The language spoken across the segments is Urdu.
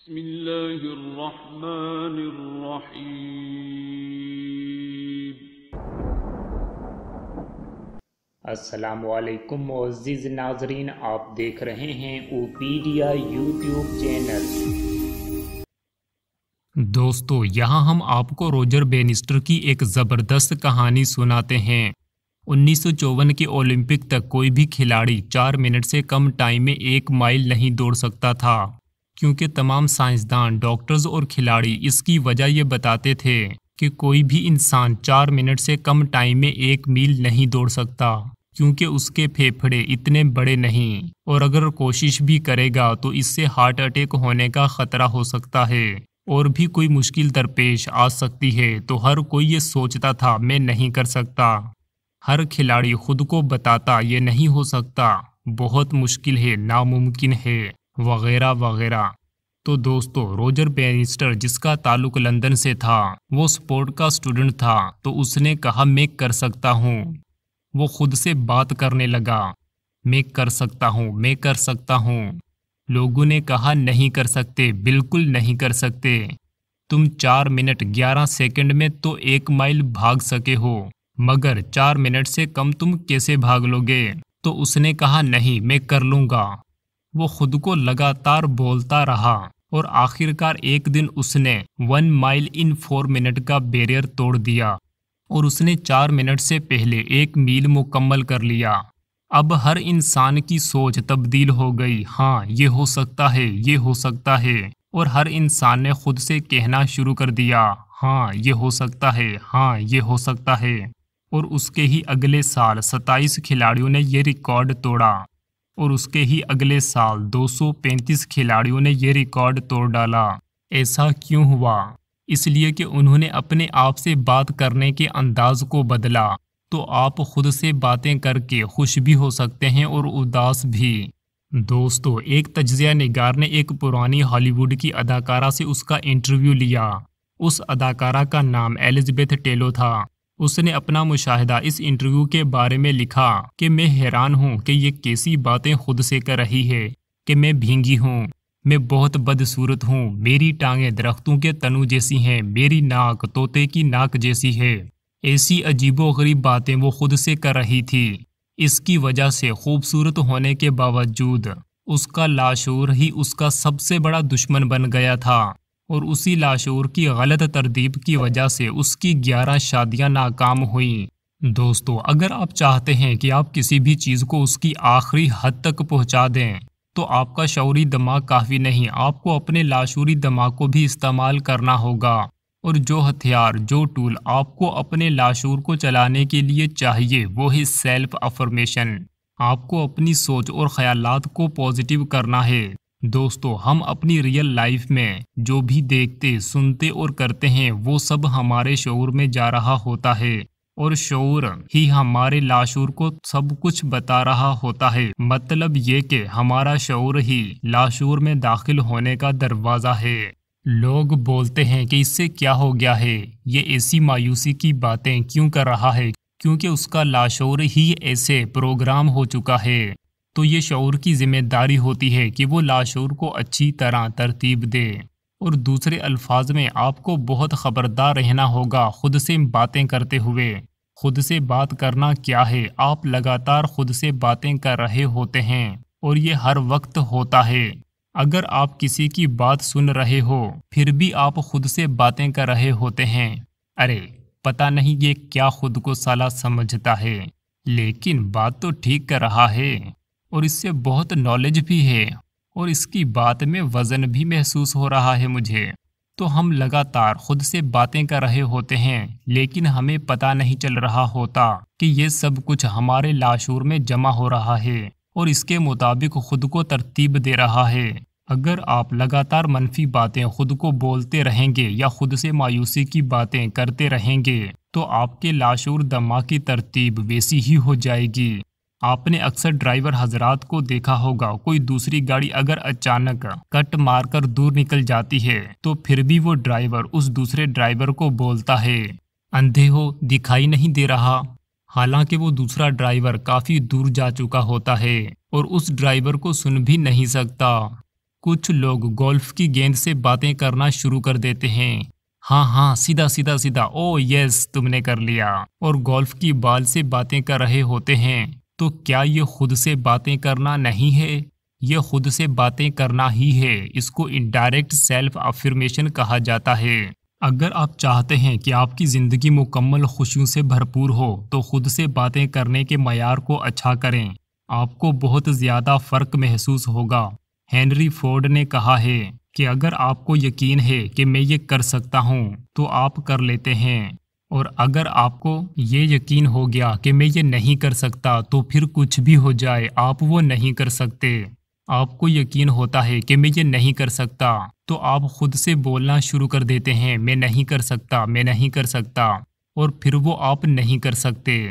بسم اللہ الرحمن الرحیم۔ السلام علیکم معزز ناظرین، آپ دیکھ رہے ہیں اوپیڈیا یوٹیوب چینل۔ دوستو، یہاں ہم آپ کو روجر بینسٹر کی ایک زبردست کہانی سناتے ہیں۔ 1954 کے اولمپک تک کوئی بھی کھلاڑی 4 منٹ سے کم ٹائم میں 1 مائل نہیں دوڑ سکتا تھا، کیونکہ تمام سائنسدان، ڈاکٹرز اور کھلاڑی اس کی وجہ یہ بتاتے تھے کہ کوئی بھی انسان 4 منٹ سے کم ٹائم میں 1 میل نہیں دوڑ سکتا، کیونکہ اس کے پھیپھڑے اتنے بڑے نہیں، اور اگر کوشش بھی کرے گا تو اس سے ہارٹ اٹیک ہونے کا خطرہ ہو سکتا ہے، اور بھی کوئی مشکل درپیش آ سکتی ہے۔ تو ہر کوئی یہ سوچتا تھا میں نہیں کر سکتا، ہر کھلاڑی خود کو بتاتا یہ نہیں ہو سکتا، بہت مشکل ہے، ناممکن ہے، وغیرہ وغیرہ۔ تو دوستو، روجر بینسٹر، جس کا تعلق لندن سے تھا، وہ سپورٹ کا اسٹوڈنٹ تھا، تو اس نے کہا میں کر سکتا ہوں۔ وہ خود سے بات کرنے لگا، میں کر سکتا ہوں، میں کر سکتا ہوں۔ لوگوں نے کہا نہیں کر سکتے، بالکل نہیں کر سکتے، تم 4 منٹ 11 سیکنڈ میں تو 1 مائل بھاگ سکے ہو، مگر 4 منٹ سے کم تم کیسے بھاگ لو گے؟ تو اس نے کہا نہیں، میں کر لوں گا۔ وہ خود کو لگاتار بولتا رہا، اور آخر کار ایک دن اس نے 1 مائل ان 4 منٹ کا بیریئر توڑ دیا، اور اس نے 4 منٹ سے پہلے 1 میل مکمل کر لیا۔ اب ہر انسان کی سوچ تبدیل ہو گئی، ہاں یہ ہو سکتا ہے، یہ ہو سکتا ہے، اور ہر انسان نے خود سے کہنا شروع کر دیا، ہاں یہ ہو سکتا ہے، ہاں یہ ہو سکتا ہے۔ اور اس کے ہی اگلے سال 27 کھلاڑیوں نے یہ ریکارڈ توڑا، اور اس کے ہی اگلے سال 235 کھلاڑیوں نے یہ ریکارڈ توڑ ڈالا۔ ایسا کیوں ہوا؟ اس لیے کہ انہوں نے اپنے آپ سے بات کرنے کے انداز کو بدلا۔ تو آپ خود سے باتیں کر کے خوش بھی ہو سکتے ہیں اور اداس بھی۔ دوستو، ایک تجزیہ نگار نے ایک پرانی ہالی ووڈ کی اداکارہ سے اس کا انٹرویو لیا۔ اس اداکارہ کا نام ایلزبتھ ٹیلو تھا۔ اس نے اپنا مشاہدہ اس انٹرویو کے بارے میں لکھا کہ میں حیران ہوں کہ یہ کیسی باتیں خود سے کر رہی ہے، کہ میں بھینگی ہوں، میں بہت بدصورت ہوں، میری ٹانگیں درختوں کے تنوں جیسی ہیں، میری ناک طوطے کی ناک جیسی ہے۔ ایسی عجیب و غریب باتیں وہ خود سے کر رہی تھی۔ اس کی وجہ سے خوبصورت ہونے کے باوجود اس کا لاشعور ہی اس کا سب سے بڑا دشمن بن گیا تھا، اور اسی لاشعور کی غلط ترتیب کی وجہ سے اس کی 11 شادیاں ناکام ہوئیں۔ دوستو، اگر آپ چاہتے ہیں کہ آپ کسی بھی چیز کو اس کی آخری حد تک پہنچا دیں، تو آپ کا شعوری دماغ کافی نہیں، آپ کو اپنے لاشعوری دماغ کو بھی استعمال کرنا ہوگا۔ اور جو ہتھیار، جو ٹول آپ کو اپنے لاشعور کو چلانے کے لیے چاہیے، وہ ہے سیلف افرمیشن۔ آپ کو اپنی سوچ اور خیالات کو پازیٹیو کرنا ہے۔ دوستو، ہم اپنی ریئل لائف میں جو بھی دیکھتے، سنتے اور کرتے ہیں، وہ سب ہمارے شعور میں جا رہا ہوتا ہے، اور شعور ہی ہمارے لاشعور کو سب کچھ بتا رہا ہوتا ہے۔ مطلب یہ کہ ہمارا شعور ہی لاشعور میں داخل ہونے کا دروازہ ہے۔ لوگ بولتے ہیں کہ اس سے کیا ہو گیا ہے، یہ ایسی مایوسی کی باتیں کیوں کر رہا ہے، کیونکہ اس کا لاشعور ہی ایسے پروگرام ہو چکا ہے۔ تو یہ شعور کی ذمہ داری ہوتی ہے کہ وہ لاشعور کو اچھی طرح ترتیب دے۔ اور دوسرے الفاظ میں آپ کو بہت خبردار رہنا ہوگا خود سے باتیں کرتے ہوئے۔ خود سے بات کرنا کیا ہے؟ آپ لگاتار خود سے باتیں کر رہے ہوتے ہیں، اور یہ ہر وقت ہوتا ہے۔ اگر آپ کسی کی بات سن رہے ہو، پھر بھی آپ خود سے باتیں کر رہے ہوتے ہیں، ارے پتہ نہیں یہ کیا خود کو سالا سمجھتا ہے، لیکن بات تو ٹھیک کر رہا ہے، اور اس سے بہت نالج بھی ہے، اور اس کی بات میں وزن بھی محسوس ہو رہا ہے مجھے۔ تو ہم لگاتار خود سے باتیں کر رہے ہوتے ہیں، لیکن ہمیں پتہ نہیں چل رہا ہوتا کہ یہ سب کچھ ہمارے لاشعور میں جمع ہو رہا ہے، اور اس کے مطابق خود کو ترتیب دے رہا ہے۔ اگر آپ لگاتار منفی باتیں خود کو بولتے رہیں گے یا خود سے مایوسی کی باتیں کرتے رہیں گے، تو آپ کے لاشعور دماغ کی ترتیب ویسی ہی ہو جائے گی۔ آپ نے اکثر ڈرائیور حضرات کو دیکھا ہوگا، کوئی دوسری گاڑی اگر اچانک کٹ مار کر دور نکل جاتی ہے، تو پھر بھی وہ ڈرائیور اس دوسرے ڈرائیور کو بولتا ہے، اندھے ہو، دکھائی نہیں دے رہا، حالانکہ وہ دوسرا ڈرائیور کافی دور جا چکا ہوتا ہے، اور اس ڈرائیور کو سن بھی نہیں سکتا۔ کچھ لوگ گولف کی گیند سے باتیں کرنا شروع کر دیتے ہیں۔ ہاں سیدھا سیدھا سیدھا، او یس تم نے کر لیا، اور گولف کی بال سے باتیں کر رہے ہوتے ہیں۔ تو کیا یہ خود سے باتیں کرنا نہیں ہے؟ یہ خود سے باتیں کرنا ہی ہے۔ اس کو انڈائریکٹ سیلف افرمیشن کہا جاتا ہے۔ اگر آپ چاہتے ہیں کہ آپ کی زندگی مکمل خوشیوں سے بھرپور ہو تو خود سے باتیں کرنے کے معیار کو اچھا کریں۔ آپ کو بہت زیادہ فرق محسوس ہوگا۔ ہینری فورڈ نے کہا ہے کہ اگر آپ کو یقین ہے کہ میں یہ کر سکتا ہوں تو آپ کر لیتے ہیں، اور اگر آپ کو یہ یقین ہو گیا کہ میں یہ نہیں کر سکتا تو پھر کچھ بھی ہو جائے آپ وہ نہیں کر سکتے۔ آپ کو یقین ہوتا ہے کہ میں یہ نہیں کر سکتا تو آپ خود سے بولنا شروع کر دیتے ہیں، میں نہیں کر سکتا، میں نہیں کر سکتا، اور پھر وہ آپ نہیں کر سکتے۔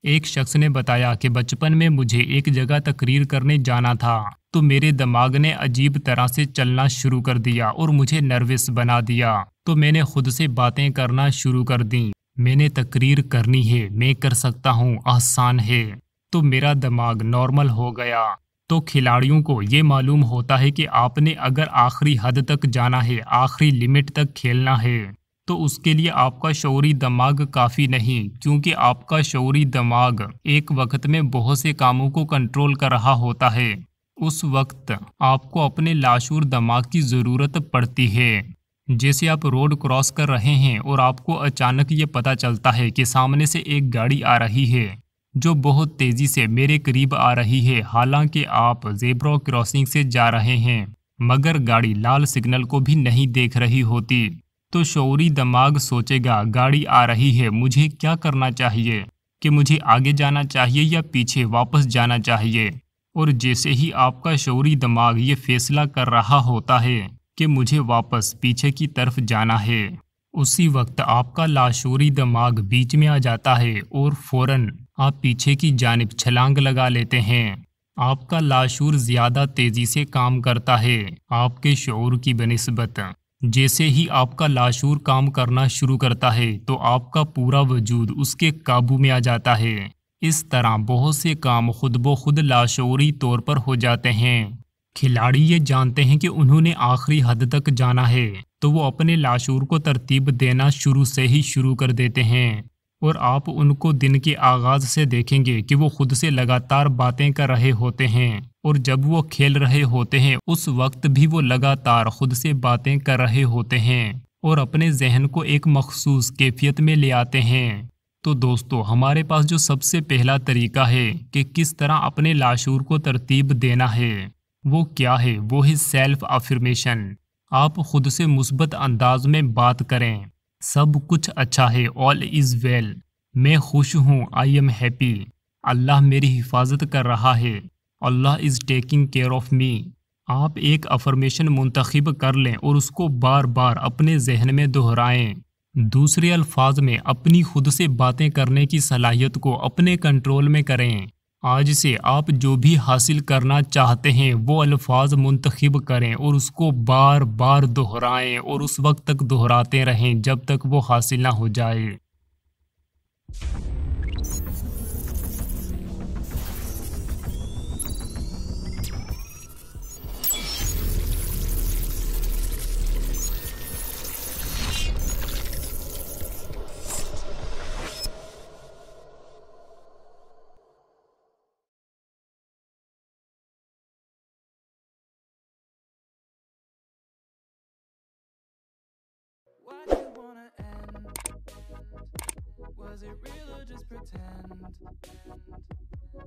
ایک شخص نے بتایا کہ بچپن میں مجھے ایک جگہ تقریر کرنے جانا تھا تو میرے دماغ نے عجیب طرح سے چلنا شروع کر دیا اور مجھے نروس بنا دیا، تو میں نے خود سے باتیں کرنا شروع کر دیں۔ میں نے تقریر کرنی ہے، میں کر سکتا ہوں، آسان ہے، تو میرا دماغ نارمل ہو گیا۔ تو کھلاڑیوں کو یہ معلوم ہوتا ہے کہ آپ نے اگر آخری حد تک جانا ہے، آخری لمٹ تک کھیلنا ہے، تو اس کے لیے آپ کا شعوری دماغ کافی نہیں، کیونکہ آپ کا شعوری دماغ ایک وقت میں بہت سے کاموں کو کنٹرول کر رہا ہوتا ہے۔ اس وقت آپ کو اپنے لاشعور دماغ کی ضرورت پڑتی ہے۔ جیسے آپ روڈ کراس کر رہے ہیں اور آپ کو اچانک یہ پتہ چلتا ہے کہ سامنے سے ایک گاڑی آ رہی ہے جو بہت تیزی سے میرے قریب آ رہی ہے، حالانکہ آپ زیبرا کراسنگ سے جا رہے ہیں، مگر گاڑی لال سگنل کو بھی نہیں دیکھ رہی ہوتی، تو شعوری دماغ سوچے گا گاڑی آ رہی ہے، مجھے کیا کرنا چاہیے، کہ مجھے آگے جانا چاہیے یا پیچھے واپس جانا چاہیے۔ اور جیسے ہی آپ کا شعوری دماغ یہ فیصلہ کر رہا ہوتا ہے کہ مجھے واپس پیچھے کی طرف جانا ہے، اسی وقت آپ کا لاشعوری دماغ بیچ میں آ جاتا ہے اور فوراً آپ پیچھے کی جانب چھلانگ لگا لیتے ہیں۔ آپ کا لاشعور زیادہ تیزی سے کام کرتا ہے آپ کے شعور کی بنسبت۔ جیسے ہی آپ کا لاشعور کام کرنا شروع کرتا ہے تو آپ کا پورا وجود اس کے قابو میں آ جاتا ہے۔ اس طرح بہت سے کام خود بخود لاشعوری طور پر ہو جاتے ہیں۔ کھلاڑی یہ جانتے ہیں کہ انہوں نے آخری حد تک جانا ہے تو وہ اپنے لاشعور کو ترتیب دینا شروع سے ہی شروع کر دیتے ہیں، اور آپ ان کو دن کے آغاز سے دیکھیں گے کہ وہ خود سے لگاتار باتیں کر رہے ہوتے ہیں، اور جب وہ کھیل رہے ہوتے ہیں اس وقت بھی وہ لگاتار خود سے باتیں کر رہے ہوتے ہیں اور اپنے ذہن کو ایک مخصوص کیفیت میں لے آتے ہیں۔ تو دوستو، ہمارے پاس جو سب سے پہلا طریقہ ہے کہ کس طرح اپنے لاشعور کو ترتیب دینا ہے، وہ کیا ہے؟ وہ ہے سیلف افرمیشن۔ آپ خود سے مثبت انداز میں بات کریں۔ سب کچھ اچھا ہے، آل از ویل، میں خوش ہوں، آئی ایم ہیپی، اللہ میری حفاظت کر رہا ہے، اللہ is taking care of me. آپ ایک افرمیشن منتخب کر لیں اور اس کو بار بار اپنے ذہن میں دہرائیں۔ دوسرے الفاظ میں اپنی خود سے باتیں کرنے کی صلاحیت کو اپنے کنٹرول میں کریں۔ آج سے آپ جو بھی حاصل کرنا چاہتے ہیں وہ الفاظ منتخب کریں اور اس کو بار بار دہرائیں، اور اس وقت تک دہراتے رہیں جب تک وہ حاصل نہ ہو جائے۔ Why do you wanna end? Was it real or just pretend?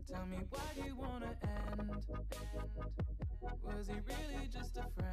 Tell me, why do you wanna end? Was he really just a friend?